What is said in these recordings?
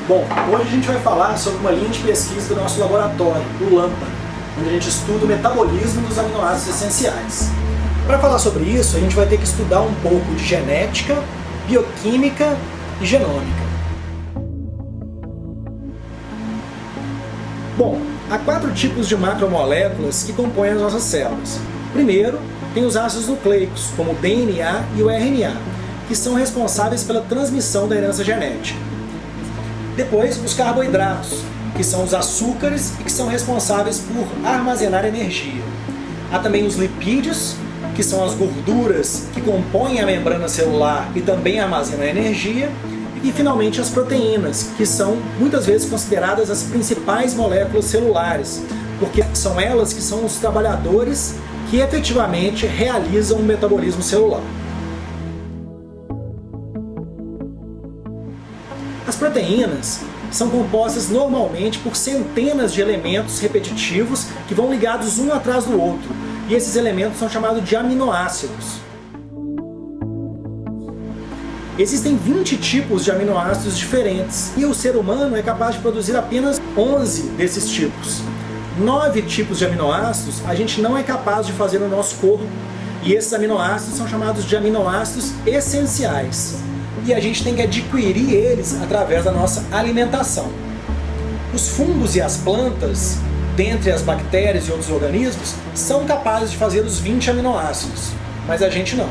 Bom, hoje a gente vai falar sobre uma linha de pesquisa do nosso laboratório, o LAMPA, onde a gente estuda o metabolismo dos aminoácidos essenciais. Para falar sobre isso, a gente vai ter que estudar um pouco de genética, bioquímica e genômica. Bom, há 4 tipos de macromoléculas que compõem as nossas células. Primeiro, tem os ácidos nucleicos, como o DNA e o RNA, que são responsáveis pela transmissão da herança genética. Depois, os carboidratos, que são os açúcares e que são responsáveis por armazenar energia. Há também os lipídios, que são as gorduras que compõem a membrana celular e também armazenam energia. E, finalmente, as proteínas, que são muitas vezes consideradas as principais moléculas celulares, porque são elas que são os trabalhadores que efetivamente realizam o metabolismo celular. As proteínas são compostas normalmente por centenas de elementos repetitivos que vão ligados um atrás do outro, e esses elementos são chamados de aminoácidos. Existem 20 tipos de aminoácidos diferentes, e o ser humano é capaz de produzir apenas 11 desses tipos. 9 tipos de aminoácidos a gente não é capaz de fazer no nosso corpo, e esses aminoácidos são chamados de aminoácidos essenciais. E a gente tem que adquirir eles através da nossa alimentação. Os fungos e as plantas, dentre as bactérias e outros organismos, são capazes de fazer os 20 aminoácidos, mas a gente não.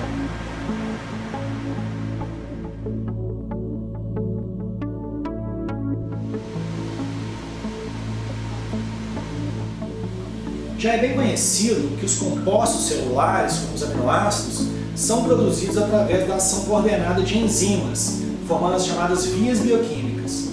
Já é bem conhecido que os compostos celulares, como os aminoácidos, são produzidos através da ação coordenada de enzimas, formando as chamadas vias bioquímicas.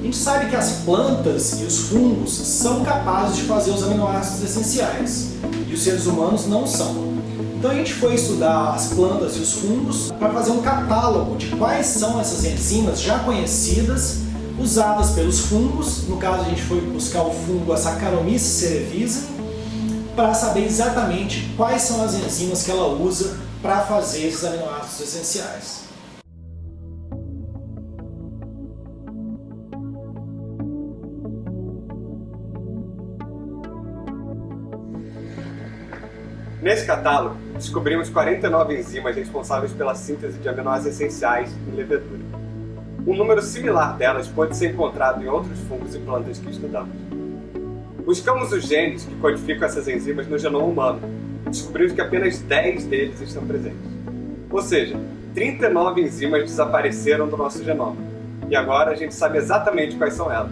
A gente sabe que as plantas e os fungos são capazes de fazer os aminoácidos essenciais, e os seres humanos não são. Então a gente foi estudar as plantas e os fungos para fazer um catálogo de quais são essas enzimas já conhecidas, usadas pelos fungos. No caso, a gente foi buscar o fungo a Saccharomyces cerevisiae, para saber exatamente quais são as enzimas que ela usa para fazer esses aminoácidos essenciais. Nesse catálogo, descobrimos 49 enzimas responsáveis pela síntese de aminoácidos essenciais em levedura. Um número similar delas pode ser encontrado em outros fungos e plantas que estudamos. Buscamos os genes que codificam essas enzimas no genoma humano e descobrimos que apenas 10 deles estão presentes. Ou seja, 39 enzimas desapareceram do nosso genoma. E agora a gente sabe exatamente quais são elas.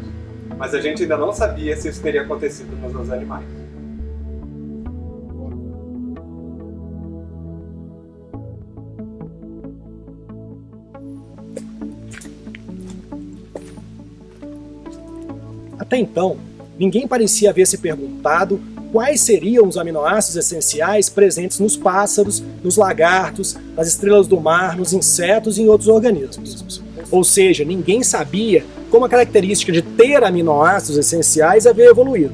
Mas a gente ainda não sabia se isso teria acontecido nos outros animais. Até então, ninguém parecia haver se perguntado quais seriam os aminoácidos essenciais presentes nos pássaros, nos lagartos, nas estrelas do mar, nos insetos e em outros organismos. Ou seja, ninguém sabia como a característica de ter aminoácidos essenciais havia evoluído.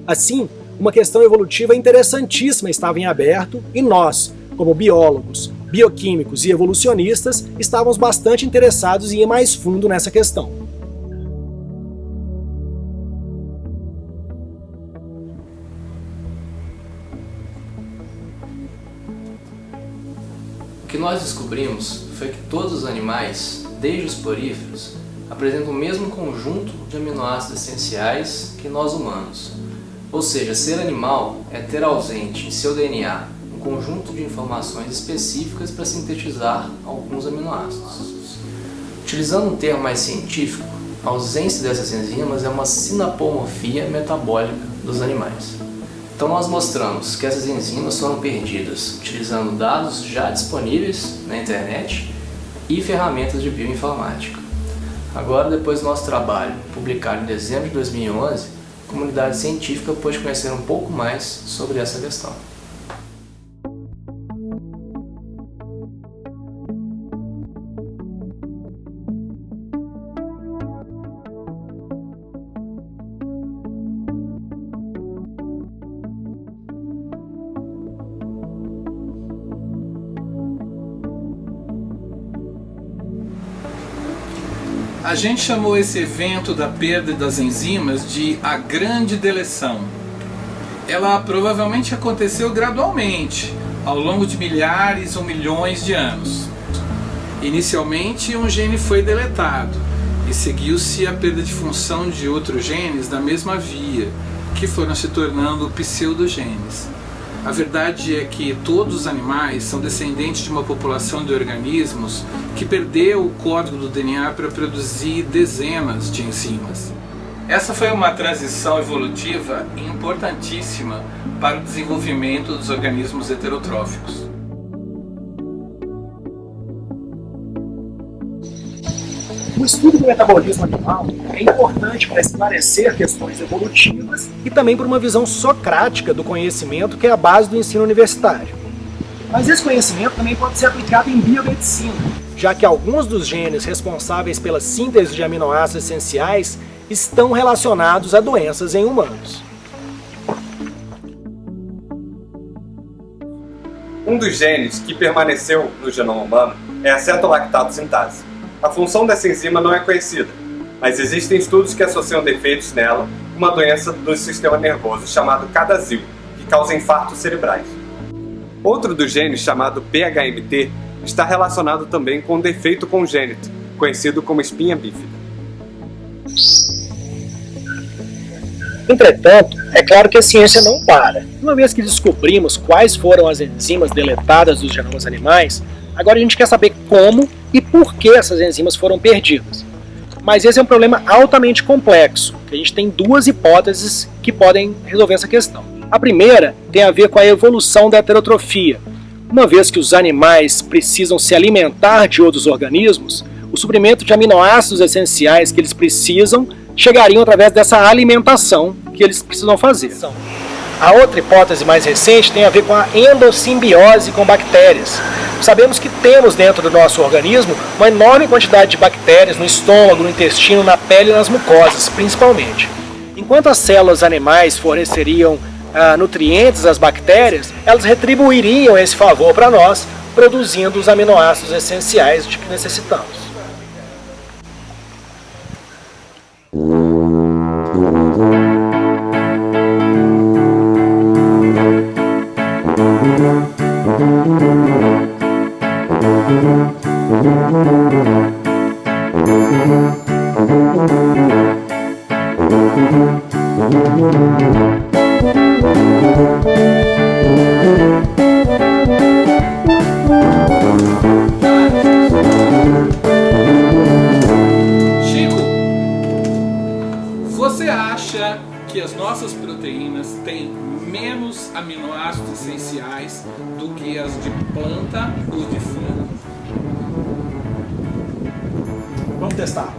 Assim, uma questão evolutiva interessantíssima estava em aberto e nós, como biólogos, bioquímicos e evolucionistas, estávamos bastante interessados em ir mais fundo nessa questão. O que nós descobrimos foi que todos os animais, desde os poríferos, apresentam o mesmo conjunto de aminoácidos essenciais que nós humanos. Ou seja, ser animal é ter ausente em seu DNA um conjunto de informações específicas para sintetizar alguns aminoácidos. Utilizando um termo mais científico, a ausência dessas enzimas é uma sinapomorfia metabólica dos animais. Então nós mostramos que essas enzimas foram perdidas utilizando dados já disponíveis na internet e ferramentas de bioinformática. Agora, depois do nosso trabalho, publicado em dezembro de 2011, a comunidade científica pôde conhecer um pouco mais sobre essa questão. A gente chamou esse evento da perda das enzimas de a grande deleção. Ela provavelmente aconteceu gradualmente, ao longo de milhares ou milhões de anos. Inicialmente, um gene foi deletado e seguiu-se a perda de função de outros genes da mesma via, que foram se tornando pseudogenes. A verdade é que todos os animais são descendentes de uma população de organismos que perdeu o código do DNA para produzir dezenas de enzimas. Essa foi uma transição evolutiva importantíssima para o desenvolvimento dos organismos heterotróficos. O estudo do metabolismo animal é importante para esclarecer questões evolutivas e também por uma visão socrática do conhecimento, que é a base do ensino universitário. Mas esse conhecimento também pode ser aplicado em biomedicina, já que alguns dos genes responsáveis pela síntese de aminoácidos essenciais estão relacionados a doenças em humanos. Um dos genes que permaneceu no genoma humano é a cetolactato sintase. A função dessa enzima não é conhecida, mas existem estudos que associam defeitos nela com uma doença do sistema nervoso chamado CADASIL, que causa infartos cerebrais. Outro dos genes, chamado PHMT, está relacionado também com um defeito congênito, conhecido como espinha bífida. Entretanto, é claro que a ciência não para. Uma vez que descobrimos quais foram as enzimas deletadas dos genomas animais, agora a gente quer saber como e por que essas enzimas foram perdidas. Mas esse é um problema altamente complexo, que a gente tem duas hipóteses que podem resolver essa questão. A primeira tem a ver com a evolução da heterotrofia. Uma vez que os animais precisam se alimentar de outros organismos, o suprimento de aminoácidos essenciais que eles precisam chegariam através dessa alimentação que eles precisam fazer. A outra hipótese mais recente tem a ver com a endossimbiose com bactérias. Sabemos que temos dentro do nosso organismo uma enorme quantidade de bactérias no estômago, no intestino, na pele e nas mucosas, principalmente. Enquanto as células animais forneceriam nutrientes às bactérias, elas retribuiriam esse favor para nós, produzindo os aminoácidos essenciais de que necessitamos. Chico, você acha que as nossas proteínas têm menos aminoácidos essenciais do que as de planta ou de fungo? Vamos testar.